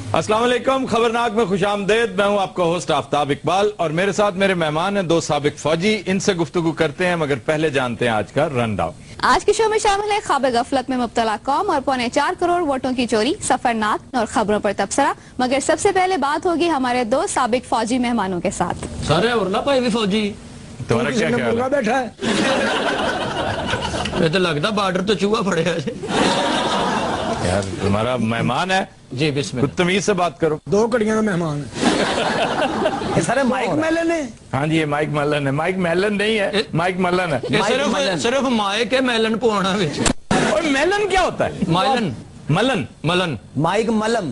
अस्सलाम वालेकुम, खबरनाक में खुश आमदेद। मैं हूं आपका होस्ट आफ्ताब इकबाल और मेरे साथ मेरे मेहमान हैं दो साबिक फौजी। इनसे गुफ्तगू करते हैं, मगर पहले जानते हैं आज का रन डाउन। आज के शो में शामिल है ख्वाब गफलत में मुब्तला कौम और 4.25 करोड़ वोटों की चोरी, सफरनाक और खबरों पर तबसरा। मगर सबसे पहले बात होगी हमारे दो साबिक फौजी मेहमानों के साथ। सारे उरला भाई भी फौजी, तुम्हारा क्या ख्याल है? बैठा है ये तो लगता बॉर्डर तो चूहा पड़े है यार तुम्हारा मेहमान है जी। बिस्मिल्लाह, कुछ तमीज से बात करो। 2 कड़ियां का मेहमान है। ये सारे माइक मेलन है। हाँ जी, ये माइक मल्लन है। माइक मेलन नहीं है, माइक मल्लन है। ये सिर्फ माइक है मेलन पुआना विच। और मेलन क्या होता है? माइलन मलन मलन माइक मलम।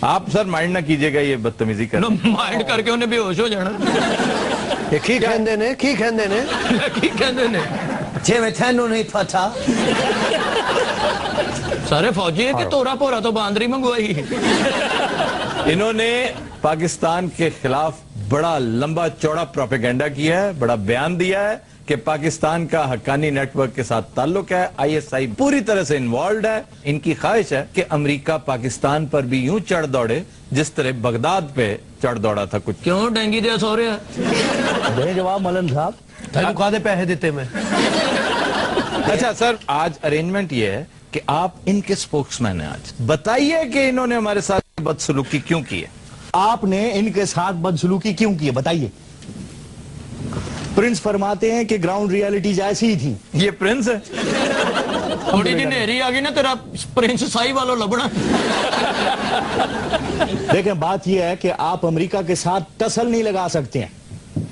आप सर माइंड ना कीजिएगा, ये बदतमीजी कर माइंड करके उन्हें बेहोश हो जाना। ये की कहंदे ने की कहंदे ने की कहंदे ने जिवें थैनू नहीं पता। सारे फौजी है कि तोरा पोरा तो बांदरी मंगवाई। इन्होंने पाकिस्तान के खिलाफ बड़ा लंबा चौड़ा प्रोपेगेंडा किया है, बड़ा बयान दिया है कि पाकिस्तान का हक्कानी नेटवर्क के साथ ताल्लुक है, आईएसआई पूरी तरह से इन्वॉल्व है। इनकी ख्वाहिश है कि अमेरिका पाकिस्तान पर भी यूं चढ़ दौड़े जिस तरह बगदाद पे चढ़ दौड़ा था। कुछ क्यों डेंगी दे सो रहे दे जवाब मलन साहब। तेरे को आधे पैसे देते मैं। अच्छा सर, आज अरेंजमेंट ये है कि आप इनके स्पोक्समैन हैं। आज बताइए कि इन्होंने हमारे साथ बदसलूकी क्यों की है? आपने इनके साथ बदसलूकी क्यों की है, बताइए। प्रिंस फरमाते हैं कि ग्राउंड रियलिटीज ऐसी ही थी। ये प्रिंस है? थोड़ी जी नेरी आ गई ना, तेरा प्रिंस साई वालों लबना। देखें, बात यह है कि आप अमेरिका के साथ टसल नहीं लगा सकते हैं।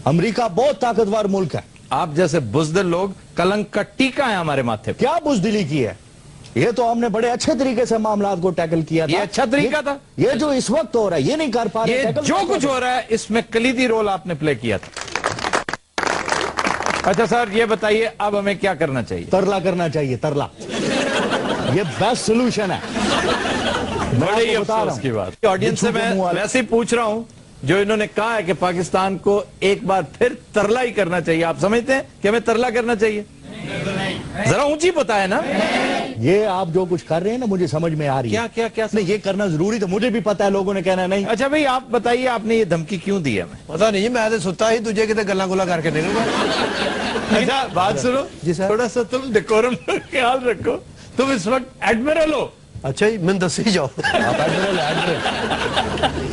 अमेरिका बहुत ताकतवर मुल्क है। आप जैसे बुज़दिल लोग कलंक का टीका है हमारे माथे पे। क्या बुज़दिली की है? ये तो हमने बड़े अच्छे तरीके से मामलात को टैकल किया था। ये अच्छा तरीका था। ये जो इस वक्त हो रहा है ये नहीं कर पा रहे। ये जो कुछ हो रहा है इसमें कलीदी रोल आपने प्ले किया था। अच्छा सर, ये बताइए अब हमें क्या करना चाहिए? तरला करना चाहिए, तरला। ये बेस्ट सोल्यूशन है। बड़ी अफसोस की बात। ऑडियंस से मैं वैसे ही पूछ रहा हूं जो इन्होंने कहा है कि पाकिस्तान को एक बार फिर तरला ही करना चाहिए। आप समझते हैं कि हमें तरला करना चाहिए? जरा ऊंची बताए ना। ये आप जो कुछ कर रहे हैं ना, मुझे समझ में आ रही है। क्या क्या क्या नहीं, ये करना जरूरी था। मुझे भी पता है, लोगों ने कहना नहीं। अच्छा भाई, आप बताइए आपने ये धमकी क्यों दी है? पता नहीं, मैं तो सुता ही तुझे कितने गल्ला गुला करके निकल गया। अच्छा बात सुनो जी सर। थोड़ा सा तुम डेकोरम का ख्याल रखो। तुम इस वक्त एडमिरल हो। अच्छा जी, मैं दस ही जाओ।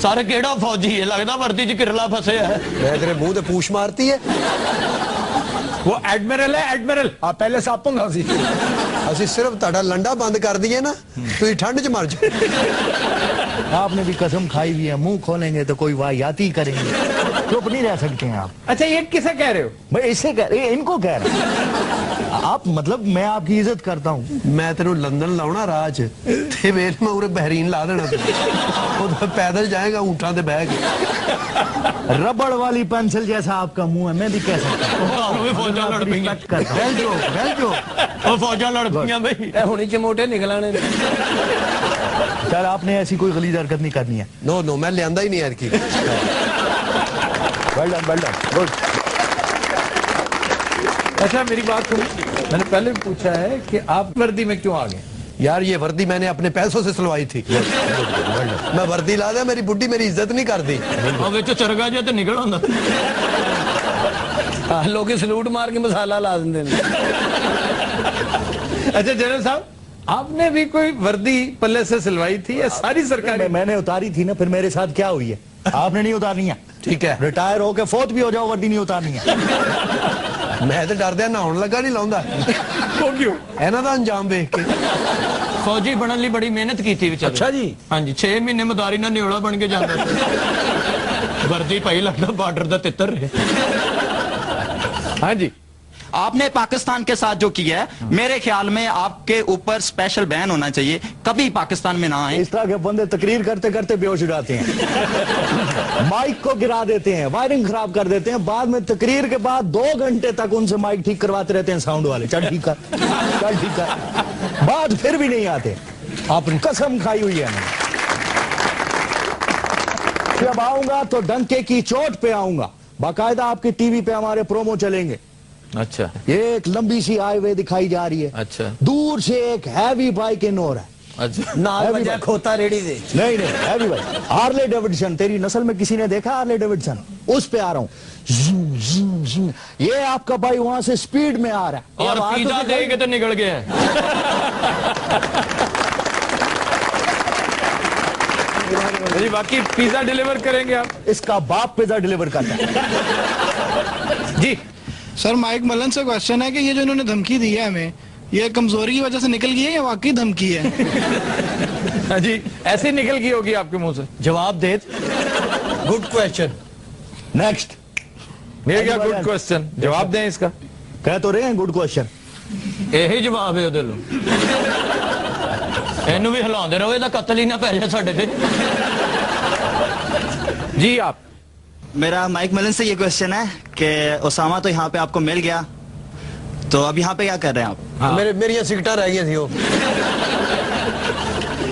सारे केड़ा फौजी है, लगता वर्दी च किरला फसे है। मैं तेरे मुंह ते पूछ मारती है। वो एडमिरल है, एडमिरल। आप पहले सापंगा सी ਅਸੀਂ सिर्फ ਤੁਹਾਡਾ लंडा बंद कर दिए ना, ਤੁਸੀਂ ठंड च मर जाओ। आपने भी कसम खाई हुई है, मुंह खोलेंगे तो कोई वाहियाती करेंगे। चुप नहीं रह सकते हैं आप। अच्छा ये किसे कह रहे हो? मैं इसे कह रहे, इनको कह रहा हूं। आप मतलब मैं आपकी इज्जत करता हूँ। मैं तेरे लंदन लाउना राह च ते वेख मैं उरे बहरीन ला देना। तो पैदल जाएगा ऊंटा ते बह के। रबड़ वाली पेंसिल जैसा आपका मुंह है, मैं भी कह सकता हूँ। फौजा लड़ पई, वेल जो फौजा लड़ पई भाई। हुणी चमोटे निकलाने। सर आपने ऐसी कोई गलीज हरकत नहीं करनी है। नो नो, मैं लियांदा ही नहीं यार की। Well done, good. अच्छा मेरी बात सुनो, मैंने पहले भी पूछा है कि आप वर्दी में क्यों आ गए? यार ये वर्दी मैंने अपने पैसों से सिलवाई थी। मैं वर्दी ला दे, मेरी बुड्ढी मेरी इज्जत नहीं करती। चरगा जो तो निकल आंदा। लोग सलूट मार के मसाला ला देंगे। अच्छा जनरल साहब, आपने भी कोई वर्दी पल्ले से सिलवाई थी या सारी सरकार? मैंने उतारी थी ना, फिर मेरे साथ क्या हुई है? आपने नहीं उतारनी है। ठीक है, रिटायर होके फोत भी हो जाओ, वर्दी नहीं उतारनी है। मैं तो डरदे नहाउण लगा नहीं लाउंदा। वो क्यों? इन्हां दा अंजाम देख के। फौजी बनने लिए बड़ी मेहनत की थी बेचारे। अच्छा जी। हाँ जी, 6 महीने मदारी ना न्योड़ा बन के जाता था। वर्दी पाई लगता बॉर्डर दा तितर रहे। हाँ जी, आपने पाकिस्तान के साथ जो किया है, मेरे ख्याल में आपके ऊपर स्पेशल बैन होना चाहिए। कभी पाकिस्तान में ना आए। इस तरह के बंदे तकरीर करते करते बेहोश हो जाते हैं। माइक को गिरा देते हैं, वायरिंग खराब कर देते हैं। बाद में तकरीर के बाद 2 घंटे तक उनसे माइक ठीक करवाते रहते हैं साउंड वाले। चल ठीक कर, चल ठीक कर। बाद फिर भी नहीं आते। आपने कसम खाई हुई है। जब आऊंगा तो डंके की चोट पे आऊंगा। बाकायदा आपकी टीवी पे हमारे प्रोमो चलेंगे। अच्छा, एक लंबी सी हाईवे दिखाई जा रही है। अच्छा, दूर से एक हैवी बाइक इन हो रहा है। अच्छा ਨਾਲ ਵਜਾ ਖੋਤਾ ਰੇੜੀ ਦੇ नहीं नहीं हैवी भाई, हार्ले डेविडसन, तेरी नस्ल में किसी ने देखा हार्ले डेविडसन? उस पे आ रहा हूँ, ज़ूम, ज़ूम, ज़ूम। ये आपका भाई वहां से स्पीड में आ रहा है और अब पिज्जा आगे दे के तो निकल गया है। जी बाकी पिज्जा डिलीवर करेंगे आप? इसका बाप पिज्जा डिलीवर करता है। जी सर माइक मलन से क्वेश्चन है कि ये जो इन्होंने धमकी दी है हमें, ये कमजोरी की वजह से निकल गई है या वाकई धमकी है? हाँ जी, ऐसे ही निकल गई होगी आपके मुंह से। जवाब दे गुड क्वेश्चन नेक्स्ट ये क्या गुड क्वेश्चन, जवाब दें इसका। कह तो रहे हैं गुड क्वेश्चन। ਇਹੀ ਜਵਾਬ ਹੈ ਉਹਦੇ ਲੋ ਇਹਨੂੰ ਵੀ ਹਿਲਾਉਂਦੇ ਰਹੋ ਇਹਦਾ ਕਤਲ ਹੀ ਨਾ ਪੈ ਜਾਏ ਸਾਡੇ ਤੇ जी आप? मेरा माइक मलन से ये क्वेश्चन है कि ओसामा तो यहाँ पे आपको मिल गया, तो अब यहाँ पे क्या कर रहे हैं आप? ਮੇਰੀਆਂ ਸਿਗਟਾਂ ਰਹਿ ਗਈਆਂ ਸੀ ਉਹ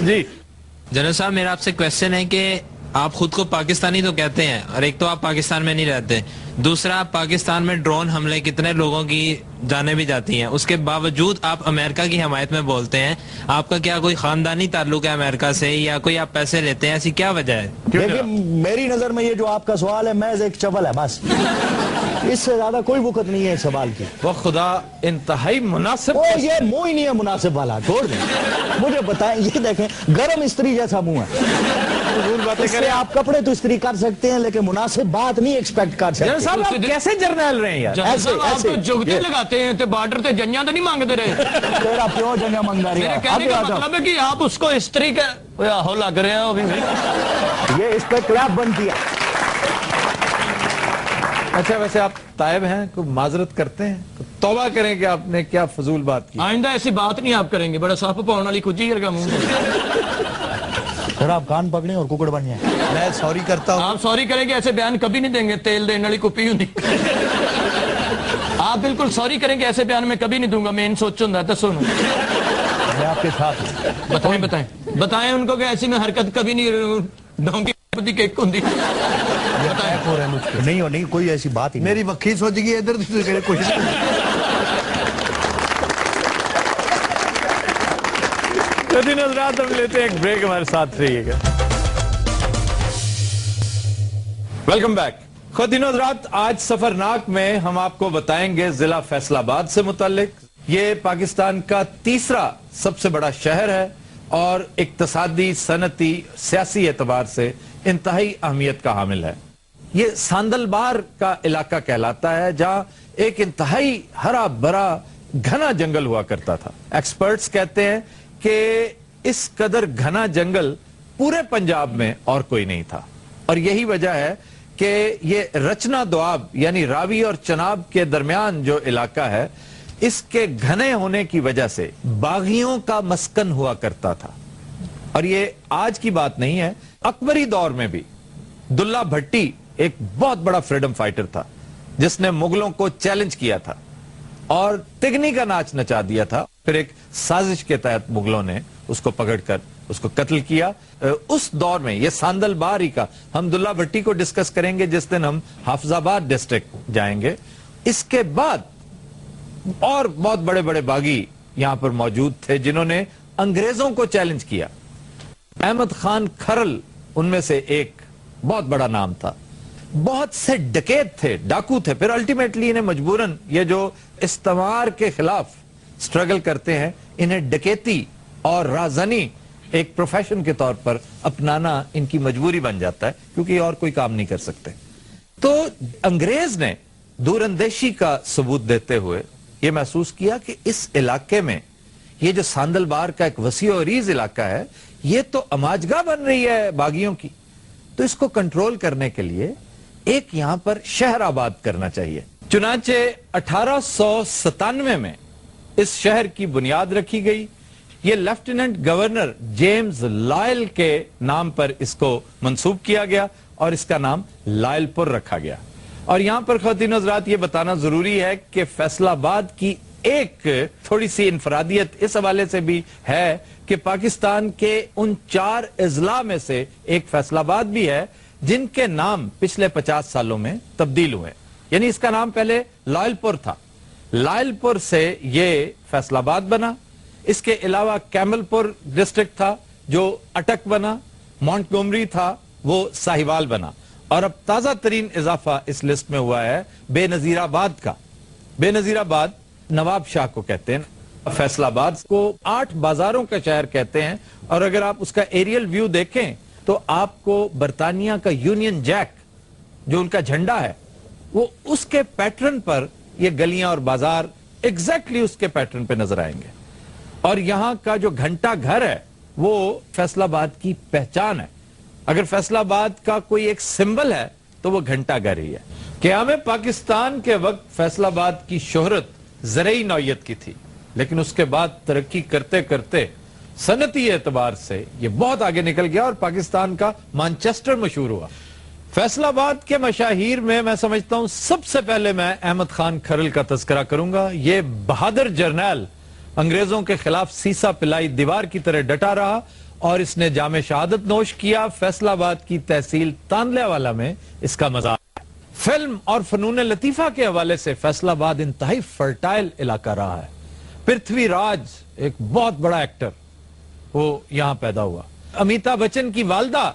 जी जनरल साहब मेरा आपसे क्वेश्चन है कि आप खुद को पाकिस्तानी तो कहते हैं, और एक तो आप पाकिस्तान में नहीं रहते, दूसरा पाकिस्तान में ड्रोन हमले कितने लोगों की जाने भी जाती हैं, उसके बावजूद आप अमेरिका की हमायत में बोलते हैं। आपका क्या कोई खानदानी ताल्लुक है अमेरिका से, या कोई आप पैसे लेते हैं, ऐसी क्या वजह है? देखिए मेरी नजर में ये जो आपका सवाल है महज एक चवल है बस, इससे ज्यादा कोई वक़्त नहीं है इस सवाल की। वो खुदा इंतहाई मुनासिब। ओ ये मुंह ही नहीं है मुनासिब वाला, छोड़ दें। मुझे बताएं, ये देखें गर्म इस्त्री जैसा मुंह है, बातें इससे करें आप कपड़े तो इस्त्री कर सकते हैं लेकिन मुनासिब बात नहीं एक्सपेक्ट कर जनरल सकते। साहब आप कैसे जर्नल रहे हैं यार? जनरल ऐसे- साहब आप ऐसे, तो जुगते ये- लगाते हैं तो बार्डर पे जंजा तो नहीं मांगते रहे। तेरा प्योर जंगा मंगा रही मेरे है। कहने अब का आ जाओ। मतलब है कि आप उसको स्त्री का आहो लग रहे हैं अभी। ये इस पे क्लैप बनती है। अच्छा वैसे आप तायब हैं, कोई माजरत करते हैं, तो तौबा करें कि आपने क्या फजूल बात की। आइंदा ऐसी बात नहीं आप करेंगे, बड़ा सप पाउन वाली कुजी का मुंह। फिर आप कान पकड़े और कुकड़ बन जाए। मैं सॉरी करता हूँ। आप सॉरी करेंगे, ऐसे बयान कभी नहीं देंगे, तेल देने वाली कुपी होती। आप बिल्कुल सॉरी करेंगे, ऐसे बयान में कभी नहीं दूंगा, मेन सोच होता है। सुनो मैं आपके साथ हूं। बताएं बताएं बताएं उनको कि ऐसी में हरकत कभी नहीं, डोंकी केक होती। बताएं हो रहा है मुझको। नहीं और नहीं कोई ऐसी बात ही नहीं। मेरी वक्की सोच गई इधर कुछ। दिन रात हम लेते हैं एक ब्रेक, हमारे साथ रहिएगा। Welcome back. खुद रात आज सफरनाक में हम आपको बताएंगे जिला फैसलाबाद से मुतालिक। ये पाकिस्तान का तीसरा सबसे बड़ा शहर है और इक्तसादी, सनती, सियासी एतबार से इंतहाई अहमियत का हामिल है। ये सांदलबार का इलाका कहलाता है, जहां एक इंतहाई हरा भरा घना जंगल हुआ करता था। एक्सपर्ट्स कहते हैं कि इस कदर घना जंगल पूरे पंजाब में और कोई नहीं था, और यही वजह है कि ये रचना दोआब यानी रावी और चनाब के दरमियान जो इलाका है, इसके घने होने की वजह से बागियों का मस्कन हुआ करता था। और ये आज की बात नहीं है, अकबरी दौर में भी दुल्ला भट्टी एक बहुत बड़ा फ्रीडम फाइटर था, जिसने मुगलों को चैलेंज किया था और तिगनी का नाच नचा दिया था। फिर एक साजिश के तहत मुगलों ने उसको पकड़कर उसको कत्ल किया। उस दौर में ये सांदलबारी का हम दुल्ला भट्टी को डिस्कस करेंगे जिस दिन हम हाफिजाबाद डिस्ट्रिक्ट जाएंगे। इसके बाद और बहुत बड़े बड़े बागी यहां पर मौजूद थे जिन्होंने अंग्रेजों को चैलेंज किया। अहमद खान खरल उनमें से एक बहुत बड़ा नाम था। बहुत से डकैत थे, डाकू थे। फिर अल्टीमेटली इन्हें मजबूरन, ये जो इस्तेमार के खिलाफ स्ट्रगल करते हैं, इन्हें डकैती और राजनी एक प्रोफेशन के तौर पर अपनाना इनकी मजबूरी बन जाता है, क्योंकि और कोई काम नहीं कर सकते। तो अंग्रेज ने दूरंदेशी का सबूत देते हुए यह महसूस किया कि इस इलाके में ये जो सांदलबार का एक वसी और रीज इलाका है, ये तो अमाजगा बन रही है बागियों की, तो इसको कंट्रोल करने के लिए एक यहां पर शहर आबाद करना चाहिए। चुनांचे 1897 में इस शहर की बुनियाद रखी गई। ये लेफ्टिनेंट गवर्नर जेम्स लॉयल के नाम पर इसको मंसूब किया गया और इसका नाम लायलपुर रखा गया। और यहां पर ख़वातीन हज़रात ये बताना जरूरी है कि फैसलाबाद की एक थोड़ी सी इनफरादियत इस हवाले से भी है कि पाकिस्तान के उन 4 अजला में से एक फैसलाबाद भी है जिनके नाम पिछले 50 सालों में तब्दील हुए। यानी इसका नाम पहले लायलपुर था, लायलपुर से ये फैसलाबाद बना। اس کے علاوہ کیمل-پور ڈسٹرکٹ تھا جو اٹک بنا, مونٹگومری تھا وہ ساہیوال بنا, اور اب تازہ ترین اضافہ اس لسٹ میں ہوا ہے بے نظیر آباد کا. بے نظیر آباد نواب شاہ کو کہتے ہیں. فیصل آباد کو 8 بازاروں کا شہر کہتے ہیں, اور اگر آپ اس کا ایریل ویو دیکھیں تو آپ کو برطانیہ کا یونین جیک جو ان کا جھنڈا ہے وہ اس کے پیٹرن پر یہ گلیاں اور بازار ایگزیکٹلی اس کے پیٹرن پہ نظر آئیں گے. اور یہاں کا جو گھنٹا گھر ہے وہ فیصل آباد کی پہچان ہے. اگر فیصل آباد کا کوئی ایک سمبل ہے تو وہ گھنٹا گھر ہی ہے. قیام پاکستان کے وقت فیصل آباد کی شہرت زرعی نوعیت کی تھی, لیکن اس کے بعد ترقی کرتے کرتے صنعتی اعتبار سے یہ بہت آگے نکل گیا اور پاکستان کا مانچسٹر مشہور ہوا. فیصل آباد کے مشاہیر میں سمجھتا ہوں سب سے پہلے میں احمد خان کھرل کا تذکرہ کروں گا. یہ بہادر جرنیل انگریزوں کے خلاف سیسا پلائی دیوار کی طرح ڈٹا رہا اور اس نے جام شہادت نوش کیا. فیصل آباد کی تحصیل تانلے والا میں اس کا مزار ہے. فلم اور فنون لطیفہ کے حوالے سے فیصل آباد انتہائی فرٹائل علاقہ رہا ہے. پرتھوی راج ایک بہت بڑا ایکٹر وہ یہاں پیدا ہوا. امیتابھ بچن کی والدہ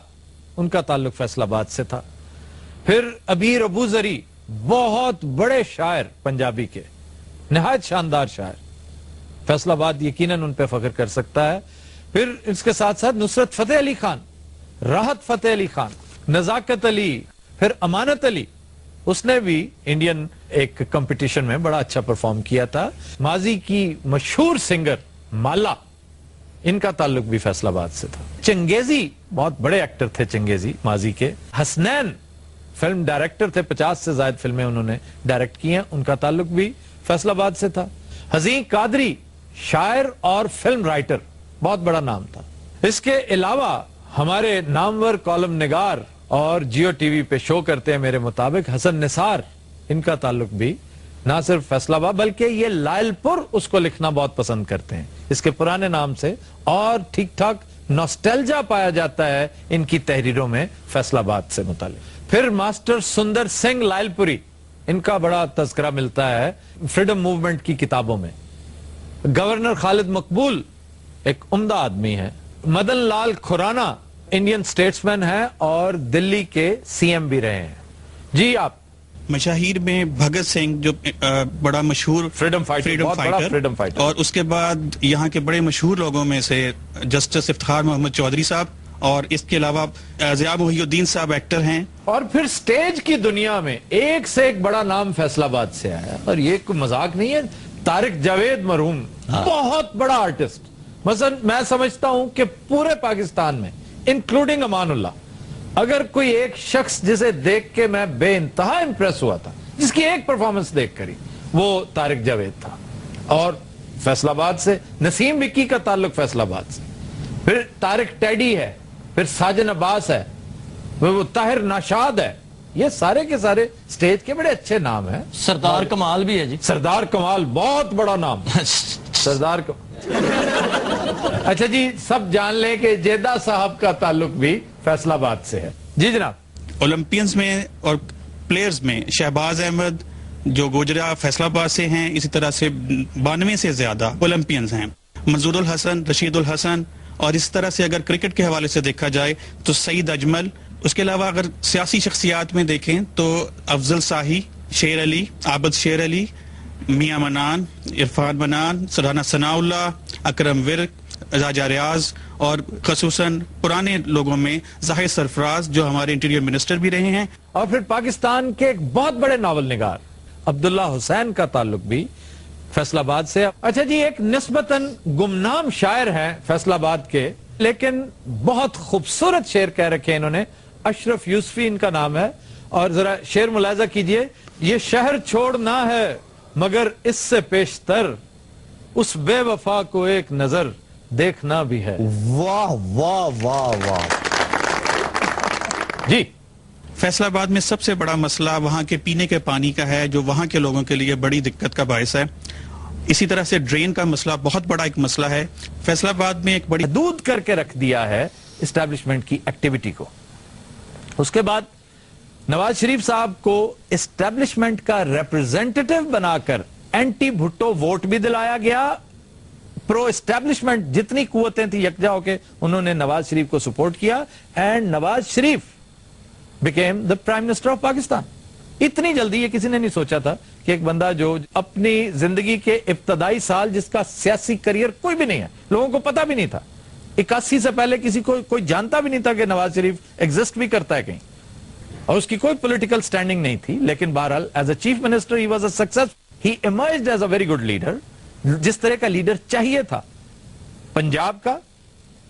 ان کا تعلق فیصل آباد سے تھا. پھر ابیر ابوذری بہت بڑے شاعر پنجابی کے, نہایت شاندار شاعر, فیصل آباد یقیناً ان پہ فخر کر سکتا ہے. پھر اس کے ساتھ ساتھ نصرت فتح علی خان, راحت فتح علی خان, نزاکت علی, پھر امانت علی, اس نے بھی انڈین ایک کمپٹیشن میں بڑا اچھا پرفارم کیا تھا. ماضی کی مشہور سنگر مالا, ان کا تعلق بھی فیصل آباد سے تھا. چنگیزی بہت بڑے ایکٹر تھے چنگیزی ماضی کے. حسنین فلم ڈائریکٹر تھے, 50 سے زائد فلمیں انہوں نے ڈائریکٹ کی ہیں, ان کا تعلق بھی فیصل آباد سے تھا. حزین قادری شاعر اور فلم رائٹر, بہت بڑا نام تھا. اس کے علاوہ ہمارے نامور کالم نگار اور جیو ٹی وی پہ شو کرتے ہیں میرے مطابق حسن نثار, ان کا تعلق بھی نہ صرف فیصل آباد بلکہ یہ لائل پور اس کو لکھنا بہت پسند کرتے ہیں اس کے پرانے نام سے, اور ٹھیک ٹھاک نوسٹیلجا پایا جاتا ہے ان کی تحریروں میں فیصل آباد سے متعلق. پھر ماسٹر سندر سنگھ لائل پوری, ان کا بڑا تذکرہ ملتا ہے فریڈم موومنٹ کی کتابوں میں. گورنر خالد مقبول ایک عمدہ آدمی ہے. مدن لال کھرانا انڈین سٹیٹس مین ہے اور دلی کے سی ایم بھی رہے ہیں. جی آپ مشاہیر میں بھگت سنگھ جو بڑا مشہور فریڈم فائٹر, اور اس کے بعد یہاں کے بڑے مشہور لوگوں میں سے جسٹس افتخار محمد چودھری صاحب, اور اس کے علاوہ ضیاء محی الدین صاحب ایکٹر ہیں. اور پھر سٹیج کی دنیا میں ایک سے ایک بڑا نام فیصل آباد سے آیا, اور یہ کوئی مذاق نہیں ہے. طارق جاوید مرحوم بہت بڑا آرٹسٹ. مثلا میں سمجھتا ہوں کہ پورے پاکستان میں انکلوڈنگ امان اللہ, اگر کوئی ایک شخص جسے دیکھ کے میں بے انتہا امپریس ہوا تھا, جس کی ایک پرفارمنس دیکھ کر ہی, وہ طارق جاوید تھا, اور فیصل آباد سے. نسیم وکی کا تعلق فیصل آباد سے. پھر طارق ٹیڈی ہے, پھر ساجن عباس ہے, وہ طاہر ناشاد ہے. یہ سارے کے سارے سٹیج کے بڑے اچھے نام ہیں. سردار کمال بھی ہے جی. سردار کمال بہت بڑا نام. سردار اچھا جی, سب جان لیں کہ جیدہ صاحب کا تعلق بھی فیصل آباد سے ہے. جی جناب. اولمپئنز میں اور پلیئرز میں شہباز احمد جو گوجرا فیصل آباد سے ہیں, اسی طرح سے 92 سے زیادہ اولمپئنز ہیں. منظور الحسن, رشید الحسن, اور اس طرح سے اگر کرکٹ کے حوالے سے دیکھا جائے تو سعید اجمل. اس کے علاوہ اگر سیاسی شخصیات میں دیکھیں تو افضل شاہی, شیر علی, عابد شیر علی, میاں منان, عرفان منان, سرحانہ ثناء اللہ, اکرم ورک, راجہ ریاض, اور خصوصاً پرانے لوگوں میں ظاہر سرفراز جو ہمارے انٹیریئر منسٹر بھی رہے ہیں. اور پھر پاکستان کے ایک بہت بڑے ناول نگار عبداللہ حسین کا تعلق بھی فیصل آباد سے. اچھا جی, ایک نسبتاً گمنام شاعر ہیں فیصل آباد کے, لیکن بہت خوبصورت شعر کہہ رکھے انہوں نے. اشرف یوسفی ان کا نام ہے, اور ذرا شعر ملاحظہ کیجئے. یہ شہر چھوڑنا ہے مگر اس سے پیشتر, اس بے وفا کو ایک نظر دیکھنا بھی ہے. واہ واہ واہ واہ. جی. فیصل آباد میں سب سے بڑا مسئلہ وہاں کے پینے کے پانی کا ہے, جو وہاں کے لوگوں کے لیے بڑی دقت کا باعث ہے. اسی طرح سے ڈرین کا مسئلہ بہت بڑا ایک مسئلہ ہے. فیصل آباد میں ایک بڑی حدود کر کے رکھ دیا ہے اسٹیبلشمنٹ کی ایکٹیویٹی کو. اس کے بعد نواز شریف صاحب کو اسٹیبلشمنٹ کا ریپرزینٹیٹو بنا کر اینٹی بھٹو ووٹ بھی دلایا گیا, प्रो एस्टैब्लिशमेंट जितनी कुव्वतें थी यकजा होके उन्होंने नवाज शरीफ को सपोर्ट किया and Nawaz Sharif became the prime minister of Pakistan. इतनी जल्दी ये किसी ने नहीं सोचा था कि एक बंदा जो अपनी जिंदगी के इब्तदाई साल, जिसका सियासी करियर कोई भी नहीं है, लोगों को पता भी नहीं था, 81 से पहले किसी को कोई जानता भी नहीं था कि नवाज शरीफ एग्जिस्ट भी करता है कहीं, और उसकी कोई पॉलिटिकल स्टैंडिंग नहीं थी, लेकिन बहरहाल as a chief minister he was a success, he emerged as a very good leader, जिस तरह का लीडर चाहिए था, पंजाब का,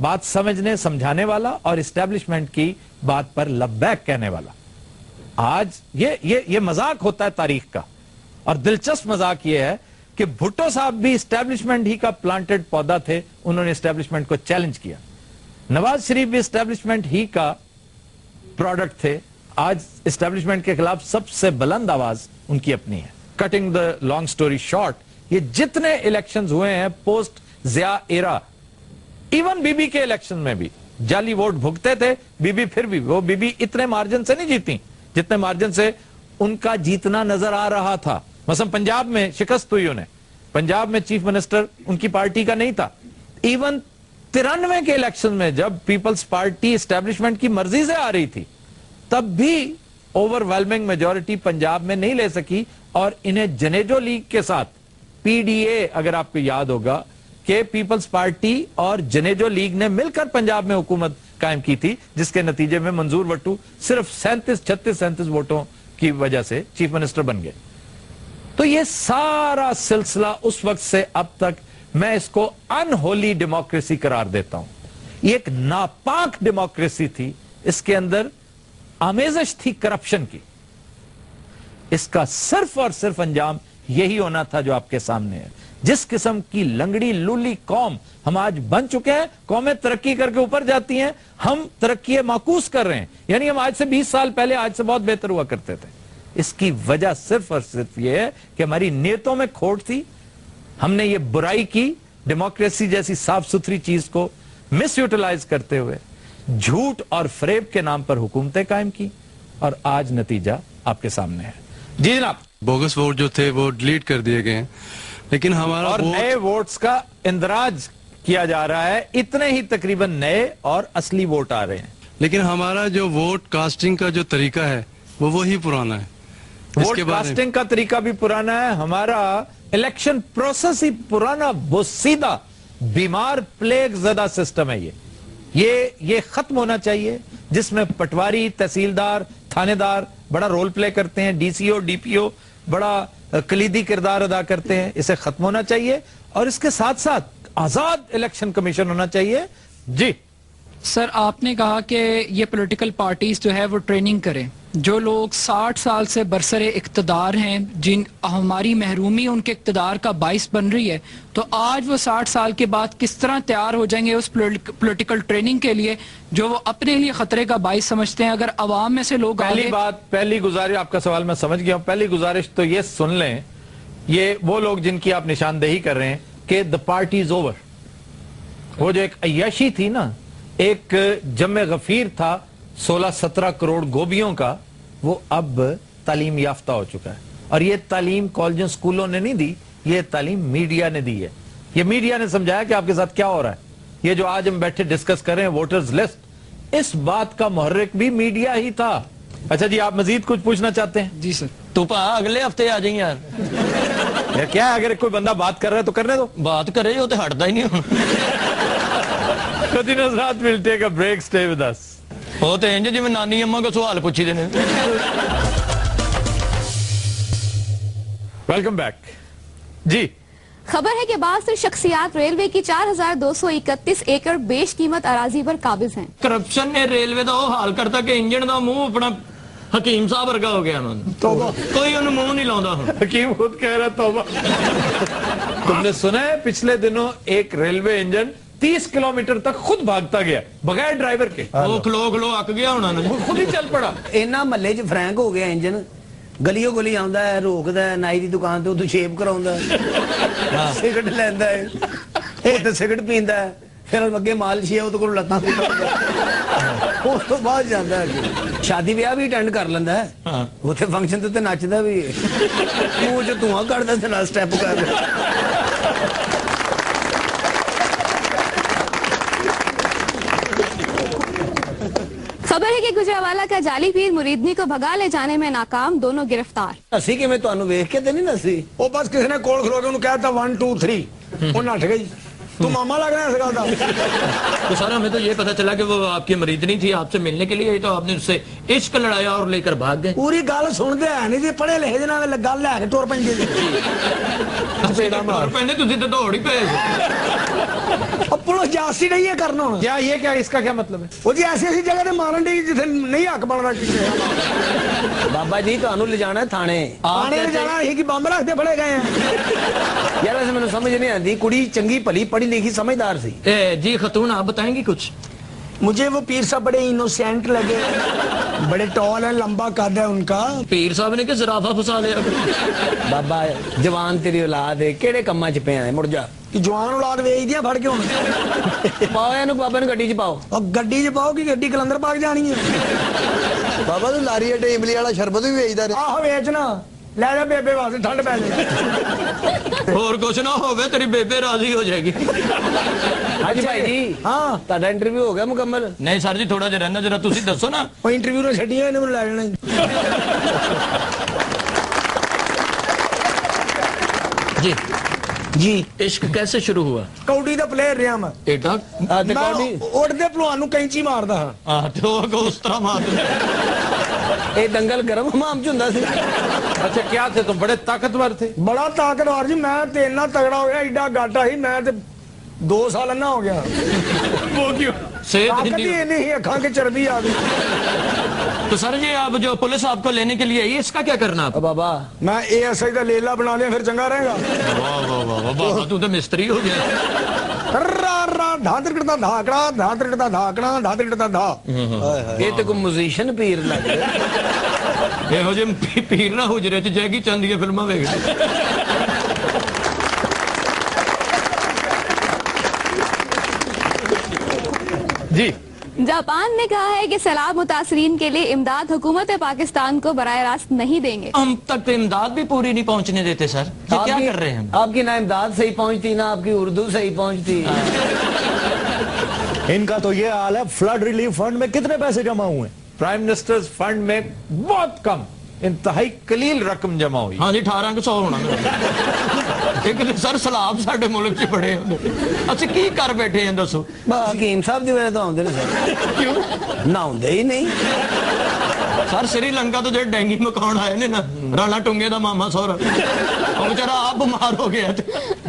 बात समझने समझाने वाला और इस्टेब्लिशमेंट की बात पर लब्बैक कहने वाला। आज ये मजाक होता है तारीख का, और दिलचस्प मजाक ये है कि भुट्टो साहब भी इस्टेब्लिशमेंट ही का प्लांटेड पौधा थे, उन्होंने इस्टेब्लिशमेंट को चैलेंज किया। नवाज शरीफ भी इस्टेब्लिशमेंट ही का प्रोडक्ट थे, आज इस्टेब्लिशमेंट के खिलाफ सबसे बुलंद आवाज उनकी अपनी है। Cutting the long story short, ये जितने इलेक्शंस हुए हैं पोस्ट जिया एरा, इवन बीबी के इलेक्शन में भी जाली वोट भुगते थे बीबी, फिर भी वो बीबी इतने मार्जिन से नहीं जीती जितने मार्जिन से उनका जीतना नजर आ रहा था। मसलन पंजाब में शिकस्त हुई उन्हें, पंजाब में चीफ मिनिस्टर उनकी पार्टी का नहीं था। इवन 93 के इलेक्शन में जब पीपल्स पार्टी एस्टेब्लिशमेंट की मर्जी से आ रही थी, तब भी ओवरवेलमिंग मेजॉरिटी पंजाब में नहीं ले सकी, और इन्हें जनेजो लीग के साथ पीडीए, अगर आपको याद होगा कि पीपल्स पार्टी और जनेजो लीग ने मिलकर पंजाब में हुकूमत कायम की थी, जिसके नतीजे में मंजूर वट्टू सिर्फ 37 वोटों की वजह से चीफ मिनिस्टर बन गए। तो ये सारा सिलसिला उस वक्त से अब तक मैं इसको अनहोली डेमोक्रेसी करार देता हूं। ये एक नापाक डेमोक्रेसी थी, इसके अंदर आमेजश थी करप्शन की। इसका सिर्फ और सिर्फ अंजाम यही होना था जो आपके सामने है। जिस किस्म की लंगड़ी लूली कौम हम आज बन चुके हैं, कौमें तरक्की करके ऊपर जाती हैं, हम तरक्की माकूस कर रहे हैं, यानी हम आज से 20 साल पहले आज से बहुत बेहतर हुआ करते थे। इसकी वजह सिर्फ और सिर्फ यह है कि हमारी नीयतों में खोट थी, हमने ये बुराई की, डेमोक्रेसी जैसी साफ सुथरी चीज को मिस यूटिलाइज करते हुए झूठ और फरेब के नाम पर हुकूमतें कायम की, और आज नतीजा आपके सामने है। जी जनाब, बोगस वोट जो थे वो डिलीट कर दिए गए हैं, लेकिन हमारा और नए वोट्स का इंदराज किया जा रहा है, इतने ही तकरीबन नए और असली वोट आ रहे हैं। लेकिन हमारा जो वोट कास्टिंग का जो तरीका है वो वही पुराना है। वोट कास्टिंग का तरीका भी पुराना है, हमारा इलेक्शन प्रोसेस ही पुराना, बोसीदा, बीमार, प्लेग ज़दा सिस्टम है। ये खत्म होना चाहिए, जिसमें पटवारी, तहसीलदार, थानेदार बड़ा रोल प्ले करते हैं, डीसीओ, डीपीओ बड़ा कलीदी किरदार अदा करते हैं। इसे खत्म होना चाहिए, और इसके साथ साथ आजाद इलेक्शन कमीशन होना चाहिए। जी सर, आपने कहा कि ये पॉलिटिकल पार्टीज जो है वो ट्रेनिंग करें। जो लोग 60 साल से बरसरे इक्तदार हैं, जिन हमारी महरूमी उनके इक्तदार का बाइस बन रही है, तो आज वो 60 साल के बाद किस तरह तैयार हो जाएंगे उस पॉलिटिकल ट्रेनिंग के लिए जो वो अपने लिए खतरे का बाइस समझते हैं। अगर अवाम में से लोग पहली गुजारिश, आपका सवाल मैं समझ गया हूं, पहली गुजारिश तो ये सुन लें, ये वो लोग जिनकी आप निशानदेही कर रहे हैं कि द पार्टी इज ओवर। वो जो एक अय्याशी थी ना, एक जम्मे गफीर था 16-17 करोड़ गोबियों का, वो अब तालीम याफ्ता हो चुका है। और ये तालीम कॉलेजों स्कूलों ने नहीं दी, ये तालीम मीडिया ने दी है। ये मीडिया ने समझाया कि आपके साथ क्या हो रहा है। ये जो आज हम बैठे डिस्कस कर रहे हैं वोटर्स लिस्ट, इस बात का मुहर्रिक भी मीडिया ही था। अच्छा जी, आप मजीद कुछ पूछना चाहते हैं? जी सर। तो अगले हफ्ते आ जाइए यार। क्या है, अगर कोई बंदा बात कर रहा है तो करने दो, बात करे वो तो हटता ही नहीं। We'll take a break, stay with us. वो तो इंज जिवें नानी अम्मा को सवाल पूछी देने। वेलकम बैक जी। खबर है कि बाज़ शख्सियात रेलवे की 4231 एकड़ बेशकीमत अराजी पर काबिज हैं। करप्शन ने रेलवे का वो हाल करता कि इंजन का मुंह अपना हकीम साहब वर्गा हो गया। कोई उन्हें मुंह नहीं लाता। हकीम खुद कह रहा तौबा। तुमने सुना है पिछले दिनों एक रेलवे इंजन 30 किलोमीटर तक खुद भागता गया बगैर ड्राइवर के। वो खलो अक गया होना, खुद ही चल पड़ा। इन्ना महल्ले च फ्रैंक हो गया इंजन, गलियों गली आंदा है, रोकदा है, नाई दी दुकान ते उधर शेप कराउंदा है, सिगरेट लैंदा है, उत्ते सिगरेट पींदा है, फिर अगे मालशी है उहदे कोल लत्तां सुट्टदा, उस तो बाद जांदा है। शादी ब्याह भी अटेंड कर लैंदा है, उत्थे फंक्शन ते नचदा भी है, मुंह च धुआं कढदा ते नाल स्टैप करदा। खबर है कि गुजरावाला का जाली पीर मुरीदनी को भगा ले जाने में नाकाम, दोनों गिरफ्तार। ਅਸੀਂ ਕਿਵੇਂ ਤੁਹਾਨੂੰ ਵੇਖ ਕੇ ਤੇ ਨਹੀਂ ਨਸੀ ਉਹ ਬਸ ਕਿਸੇ ਨੇ ਕੋਲ ਖਲੋ ਕੇ ਉਹਨੂੰ ਕਹਿਤਾ 1 2 3 ਉਹ ਨੱਠ ਗਈ तू मामा लग रहा है इस गल का। तो सर हमें तो ये पता चला कि वो आपकी मरीदनी थी, आपसे मिलने के लिए, तो आपने उससे इश्क लड़ाया और लेकर भाग गए। पूरी गल सुनते है नहीं जी, पढ़े लिखे जना गल लैके तुर पैंदे तुसी तो दौड़ ही पे। पुलिस जासी नहीं है करना क्या, ये क्या, इसका क्या मतलब है? वो जी ऐसी ऐसी जगह ते मारन दी जिथे नहीं हक बनना किसी। बाबा जी ਤੁਹਾਨੂੰ ਲਿਜਾਣਾ ਹੈ ਥਾਣੇ। थाने ले जाना है कि बम रखते फड़े गए हैं। यार वैसे मैंने समझ नहीं आती, कुड़ी चंगी भली पढ़ी लिखी समझदार सी। जी खतून आप बताएंगी कुछ? मुझे वो पीर साहब बड़े इनोसेंट लगे, बड़े टॉल है, लंबा कद है उनका। पीर साहब ने कि जराफा फसा लिया। बाबा जवान तेरी औलाद है, केड़े कम्मा च पिया है, मुड़ जा। कि जवान औलाद वेच दिया फड़ के हुण पाओ इहनूं बाबा नूं गड्डी च पाओ। और गड्डी च पाओ कि गड्डी कलंदर पाक जानी है। बाबा तू लारी अड्डे इमली वाला शरबत भी बेचदा रहे। आहो वेचना ले जा बेबे वास्ते, ठंड पै जाए। और कुछ ना होवे तेरी बेबे राजी हो जाएगी। हाँ जी भाई जी, हाँ ताड़ा इंटरव्यू हो गया मुकम्मल? नहीं सर जी थोड़ा जिहा रहना, जरा तुसी दसो ना। वो इंटरव्यू ने छड्डिया इन्हें लै जाना जी। जी इश्क कैसे शुरू हुआ? कौडी दा प्लेयर रहा मैं। एडा मैं उड़दे भलवान नूं कैंची मारदा हां। तो उस तरह मार ये दंगल गरम हमाम च हुंदा सी। अच्छा क्या थे तुम, बड़े ताकतवर थे? बड़ा ताकतवर जी, मैं ते इन्ना तगड़ा हो गया, एडा गाटा ही मैं ते 2 साल अन्ना हो गया। वो क्यों? ताकत ही नहीं, अखां के चर्बी आ गई। तो सर जी आप जो पुलिस आपको लेने के लिए आई, इसका क्या करना? बाबा मैं ASI का लेला बना लिया, फिर चंगा रहेगा। वाह वाह वाह वाह, तू तो मिस्त्री हो गया। धातर करता धाकड़ा, धातर करता धाकड़ा, धातर करता धा। ये तो कोई म्यूजिशियन पीर लग गया। ਇਹੋ ਜਿਹੇ ਪੀਰ ਨਾ ਹੁਜਰੇ ਚ ਜੈਗੀ ਚੰਦ ਦੀਆਂ ਫਿਲਮਾਂ ਵੇਖਦੇ। जी जापान ने कहा है कि सैलाब मुतासरीन के लिए इमदाद हुकूमत पाकिस्तान को बराह रास्त नहीं देंगे। हम तक तो इमदाद भी पूरी नहीं पहुंचने देते सर, ये क्या कर रहे हैं? आपकी ना इमदाद सही पहुंचती ना आपकी उर्दू सही पहुंचती। इनका तो ये हाल है, फ्लड रिलीफ फंड में कितने पैसे जमा हुए? प्राइम मिनिस्टर्स फंड में बहुत कम, इंतहाई कलील रकम जमा हुई। हाँ जी 1800 होना। एक सर सलाब साडे मुल्क च बड़े अच्छा की कर बैठे हैं दसो? हकीम साहब की वजह तो आउंदे ने सर। क्यों ना आउंदे ही नहीं सर। श्रीलंका तो जो डेंगी मकान आए ने ना, राणा टुंगे दा मामा सोहरा, वो बेचारा आप बीमार हो गया,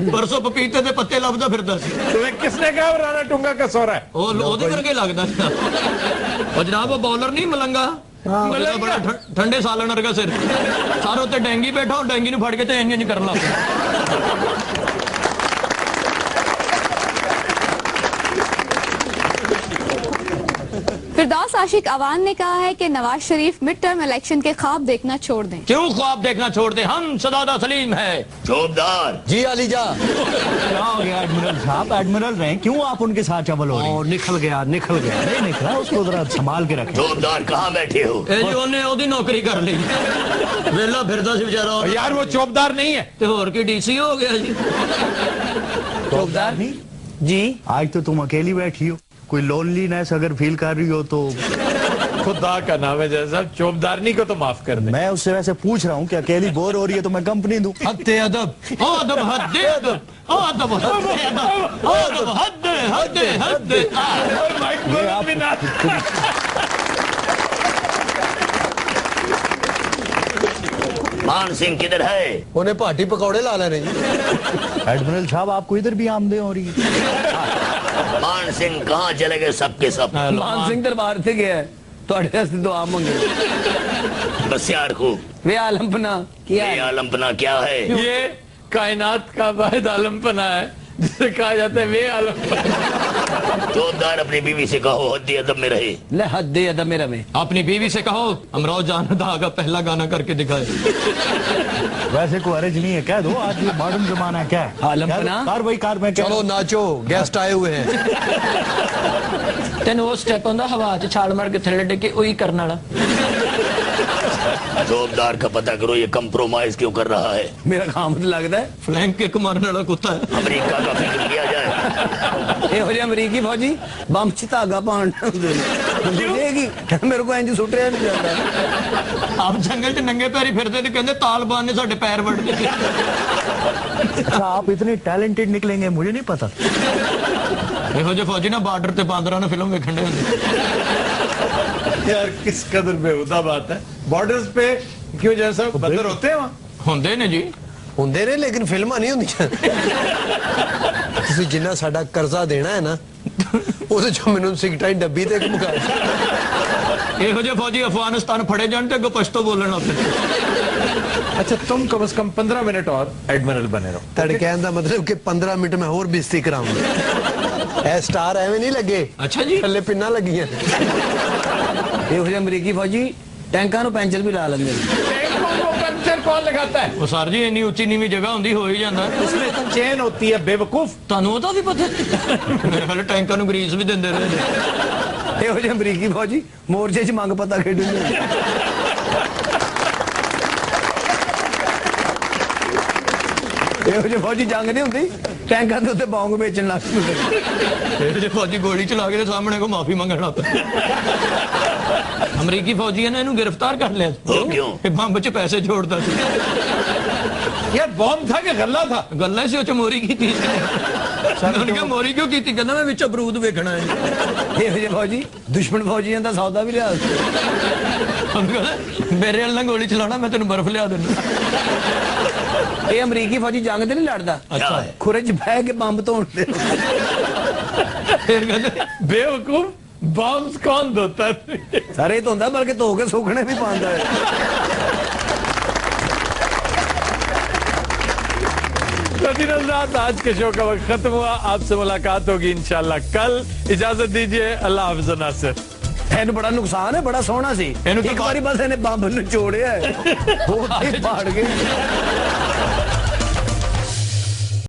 परसों पपीते दे पत्ते लभदा फिरदा सी। तुम्हें किसने कहा राणा टुंगा का सोहरा है? ओदे करके लगदा और जनाब वो बॉलर नहीं मलंगा, बड़ा ठंडे सालन वर्गा सिर, सारे उत्ते डेंगी बैठा, डेंगी नूं फड़ के ते इंज करन लग पिया। फिरदौस आशिक अवान ने कहा है कि Nawaz Sharif mid term election के ख्वाब देखना छोड़ दें। क्यों ख्वाब देखना छोड़ दें? हम सदादा सलीम है। चौबदार जी अलीजा। क्या हो गया एडमिरल साहब? एडमिरल रहे, क्यों आप उनके साथ चवल हो रही हैं? निकल गया नहीं निकला, उसको जरा संभाल के रखें। चौबदार कहाँ बैठे हो? ए जी उन्हें ओदी नौकरी कर ली, वेला फिरदा सी बेचारा। यार वो चौबदार नहीं है, ते होर की DC हो गया जी। चौबदार नहीं जी। आज तो तुम अकेली बैठी हो, कोई लोनलीनेस अगर फील कर रही हो तो खुदा का नाम है जैसा साहब, चौबदारनी को तो माफ कर दे। मैं उससे वैसे पूछ रहा हूँ कि अकेली बोर हो रही है तो मैं कंपनी दूं। हद्दे अदब, अदब हद्दे अदब, अदब हद्दे अदब, अदब हद्दे हद्दे हद्दे। मान सिंह किधर है? उन्हें पार्टी पकौड़े ला ले रही। एडमिरल साहब आपको इधर भी आमदे हो रही है। मान सिंह कहाँ चले गए सबके सब? मान सिंह दरबार से गया है, ਤੁਹਾਡੇ ਵਾਸਤੇ दुआ मांगे। बस यार को वे आलमपना क्या ये आलमपना क्या है? ये कायनात का वाहिद आलमपना है जिसे कहा जाता है वे आलमपना। चौबदार अपनी बीवी से कहो हद्दे अदब में रहे। ले हद्दे अदब में रहे। अपनी बीवी से कहो अमराव जान दा का पहला गाना करके दिखाए। वैसे कोई अर्ज नहीं है, कह दो आज ये मॉडर्न जमाना है। क्या आलमपना कार में चलो नाचो, गेस्ट आए हुए हैं। तेन वो स्टेप होंदा हवा च छाल मार के थल्ले डिगे वही करने वाला। चौबदार का पता करो ये कंप्रोमाइज क्यों कर रहा है? मेरा काम तो लगता है फ्लैंक किक मारने वाला कुत्ता है। अमेरिका का फिक्र किया जाए। ये हो जाए अमरीकी फौजी बम च धागा पान ਕਹਿੰਦਾ ਮੇਰੇ ਕੋਲ ਇੰਜ ਸੁੱਟ ਰਿਹਾ ਨਹੀਂ ਜਾਂਦਾ। ਆਪ ਜੰਗਲ 'ਚ ਨੰਗੇ ਪੈਰੀ ਫਿਰਦੇ ਤੇ ਕਹਿੰਦੇ ਤਾਲਿਬਾਨ ਨੇ ਸਾਡੇ ਪੈਰ ਵੱਢ ਦਿੱਤੇ। अच्छा आप इतने टैलेंटेड निकलेंगे मुझे नहीं पता। ਇਹੋ ਜਿਹੇ ਫੌਜੀ ਨਾ ਬਾਰਡਰ ਤੇ ਬਾਂਦਰਾਂ ਨੂੰ ਫਿਲਮ ਵੇਖਣ ਦੇ ਹੁੰਦੇ। यार किस कदर बेहुदा बात है। बॉर्डर्स पे क्यों जैसा बंदर होते हैं वहाँ? ਹੁੰਦੇ ਨੇ ਜੀ। ਹੁੰਦੇ ਨੇ ਲੇਕਿਨ ਫਿਲਮਾਂ ਨਹੀਂ ਹੁੰਦੀਆਂ। ਤੁਸੀਂ ਜਿੰਨਾ ਸਾਡਾ ਕਰਜ਼ਾ ਦੇਣਾ ਹੈ ਨਾ ਉਹਦੇ ਚੋਂ ਮੈਨੂੰ ਸਿਗਰਟਾਂ ਦੀ ਡੱਬੀ ਤੇ ਇੱਕ ਮੁਕਾ। ਇਹੋ ਜਿਹੇ ਫੌਜੀ ਅਫਗਾਨਿਸਤਾਨ ਫੜੇ ਜਾਣ ਤੇ ਅੱਗੋਂ ਪਸ਼ਤੋ ਬੋਲਣ ਉੱਤੇ। अच्छा तुम कम से कम 15 मिनट और एडमिरल बने रहो। ਤੁਹਾਡੇ ਕਹਿਣ ਦਾ ਮਤਲਬ ਕਿ 15 ਮਿੰਟ ਮੈਂ ਹੋਰ ਬੇਇੱਜ਼ਤੀ ਕਰਾਉਂਗਾ। ਇਹ ਸਟਾਰ ਐਵੇਂ ਨਹੀਂ ਲੱਗੇ। ਅੱਛਾ ਜੀ। ਥੱਲੇ ਪਿੰਨਾਂ ਲੱਗੀਆਂ। ਇਹੋ ਜਿਹੇ ਅਮਰੀਕੀ ਫੌਜੀ ਟੈਂਕਾਂ ਨੂੰ ਪੈਂਚਰ ਵੀ ਲਾ ਲੈਂਦੇ ਨੇ। पंचर कौन लगाता है? ਉਹ ਸਰ ਜੀ ਇੰਨੀ ਉੱਚੀ ਨੀਵੀਂ ਜਗ੍ਹਾ ਹੁੰਦੀ ਹੋ ਹੀ ਜਾਂਦਾ। उसमें चेन होती है बेवकूफ। ਤੁਹਾਨੂੰ ਉਹਦਾ ਵੀ ਪਤਾ? ਮੇਰੇ ਖਿਆਲ ਟੈਂਕਾਂ ਨੂੰ ਗਰੀਸ ਵੀ ਦਿੰਦੇ ਰਹੇ ਨੇ। ਇਹੋ ਜਿਹੇ ਅਮਰੀਕੀ ਫੌਜੀ ਮੋਰਚੇ 'ਚ ਮੰਗ ਪਤਾ ਖੇਡਦੇ ਨੇ। ਇਹੋ ਜਿਹੇ ਫੌਜੀ ਜੰਗ ਨਹੀਂ ਹੁੰਦੀ ਟੈਂਕਾਂ ਦੇ ਉੱਤੇ ਬੌਂਗ ਵੇਚਣ ਲੱਗ ਪਏ। ਇਹੋ ਜਿਹੇ ਫੌਜੀ ਗੋਲੀ ਚਲਾ ਕੇ ਸਾਹਮਣੇ ਕੋ ਮਾਫੀ ਮੰਗਣ ਲੱਗ ਪਏ। ਅਮਰੀਕੀ ਫੌਜੀਆਂ ਨੇ ਇਹਨੂੰ ਗ੍ਰਿਫਤਾਰ ਕਰ ਲਿਆ। ਕਿਉਂ? ਇਹ ਬੰਬ 'ਚ ਪੈਸੇ ਜੋੜਦਾ ਸੀ। यार बॉम्ब था कि गल्ला था? ਗੱਲਾਂ ਸੀ ਉਹ 'ਚ ਮੋਰੀ ਕੀਤੀ। ਉਹਨਾਂ ਨੇ ਮੋਰੀ ਕਿਉਂ ਕੀਤੀ? ਕਹਿੰਦਾ ਮੈਂ ਵਿੱਚ ਅਬਰੂਦ ਵੇਖਣਾ ਹੈ। ਇਹੋ ਜਿਹੇ ਫੌਜੀ ਦੁਸ਼ਮਣ ਫੌਜੀਆਂ ਦਾ ਸੌਦਾ ਵੀ ਲਿਆ। ਮੇਰੇ ਨਾਲ ਨਾ ਗੋਲੀ ਚਲਾਉਣਾ ਮੈਂ ਤੈਨੂੰ ਬਰਫ਼ ਲਿਆ ਦਿੰਦਾ। ਇਹ ਅਮਰੀਕੀ ਫੌਜੀ ਜੰਗ ਤੇ ਨਹੀਂ ਲੜਦਾ। ਅੱਛਾ। ਖੁਰੇ 'ਚ ਬਹਿ ਕੇ ਬੰਬ ਧੋਣਦੇ। ਫਿਰ ਕਹਿੰਦੇ बेवकूफ बॉम्ब कौन धोता है? ਸਾਰੇ ਧੋਂਦਾ ਬਲਕਿ ਧੋ ਕੇ ਸੁੱਕਣੇ ਵੀ ਪਾਉਂਦਾ ਹੈ। आज के शो का वक्त खत्म हुआ। आपसे मुलाकात होगी इंशाल्लाह कल। इजाजत दीजिए। अल्लाह हाफ़िज़ नासिर। ਇਹਨੂੰ ਬੜਾ ਨੁਕਸਾਨ ਹੈ। ਬੜਾ ਸੋਹਣਾ ਸੀ। ਇੱਕ ਵਾਰੀ ਬਸ ਇਹਨੇ ਬੰਬ ਨੂੰ ਚੋੜਿਆ ਉਹ ਪਾੜ ਗਏ।